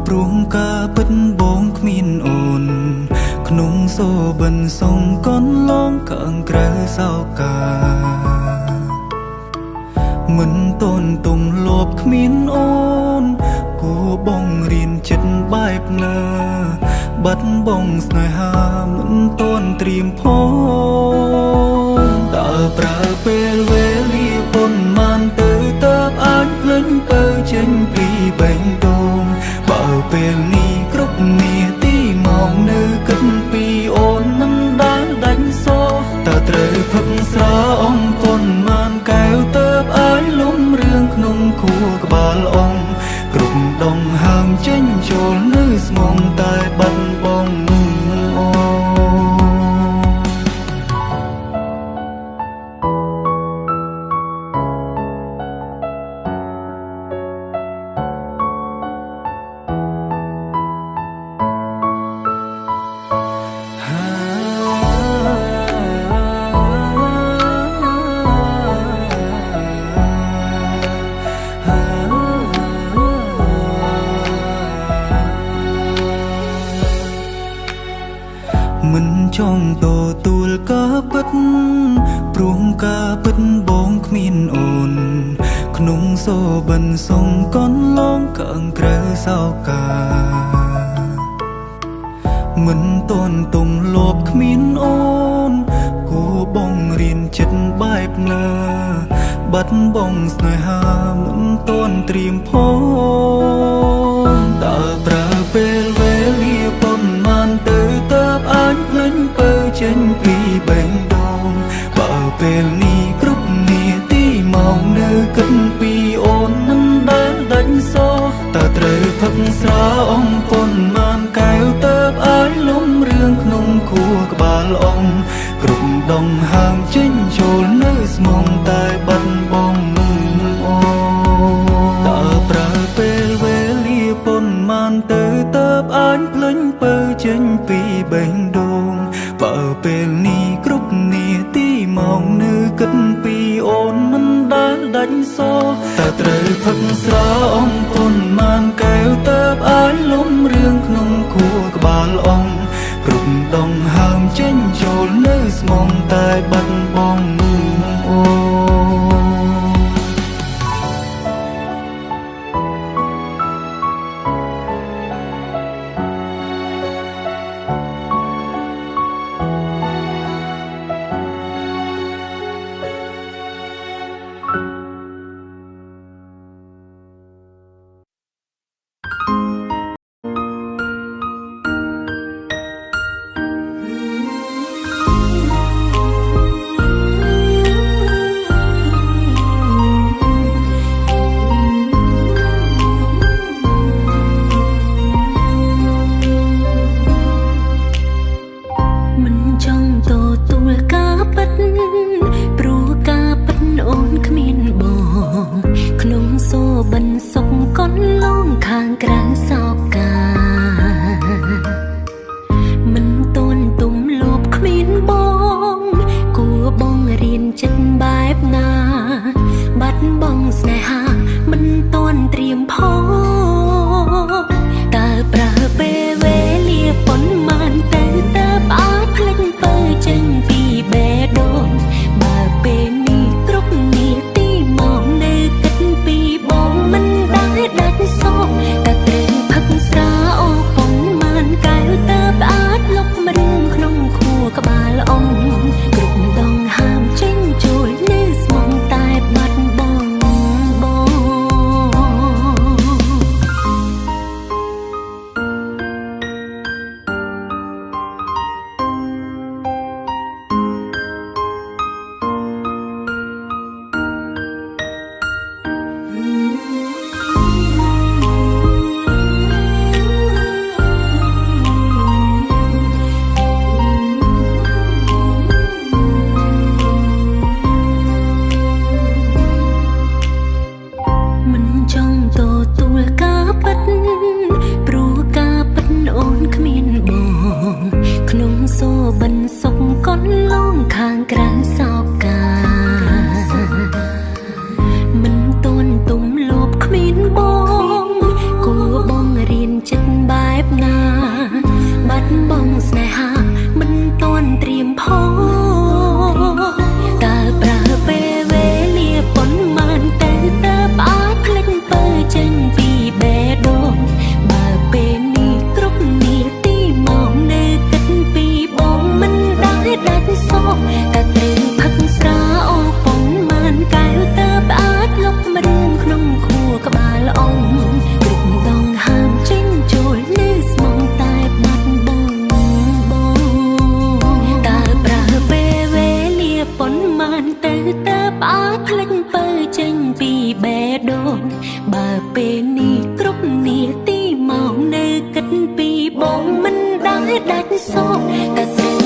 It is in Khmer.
ព្រោះការពិតបងគ្មានអូនក្នុងសូបិនសងកនឡងខាងក្រៅសោកាមិនតន់ទុំលបគ្មានអូនគួបងរៀនចិត្តបែបណាបាត់បងស្នេហាមិនតន់ត្រៀមផងតើប្រើពេលវេលាប៉ុន្មានទៅតើបអាចភ្លេចទៅចេញពីបេះដូងបើពេលនេះគ្រប់នាទីមកនៅគិតពីអូនមិនដែលដាច់សោតើត្រូវផឹកស្រាអំប៉ុន្មានកែវតើបអាចលំរឿងក្នុងខួរក្បាលអងគ្រប់ដងហើមចេញចូលនៅស្មុំតែបាត់បងអូមិនចង់ទទួលការពិតព្រោះការពិតបងគ្មានអូនក្នុងសូបិនសងកនឡងខាងក្រៅសោកាមិនតន់ទុំលបគ្មានអូនគួបងរៀនចិត្តបែបណាបាត់បងស្នេហាមិនតន់ត្រៀមផងតើប្រើពេលវេលាប៉ុន្មានទៅតើបអាចភ្លេចទៅចេញពីបេះដូងបើពេលនេះគ្រប់នាទីមកនៅគិតពីអូនមិនដែលដាច់សោតើត្រូវផឹកស្រាអំប៉ុន្មានកែវតើបអាចលំរឿងក្នុងខួរក្បាលអងគ្រប់ដងហើមចេញចូលនៅស្មុំតែបាត់បងអូតើប្រើពេលវេលាប៉ុន្មានទៅតើបអាចភ្លេចទៅចេញពីបេះដូងបើពេលនេះគ្រប់នាទីមកនៅគិតពីអូនមិនដែលដាច់សោតើត្រូវផឹកស្រាអំប៉ុន្មានកែវតើបអាចលំរឿងក្នុងខួរក្បាលអងគ្រប់ដងហើមចេញចូលនៅស្មុំតែបាត់បងអូ ចេញពីបេះដូងបើពេលនេះគ្រប់នាទីមកនៅគិតពីបងមិនដែលដាច់សោកតែ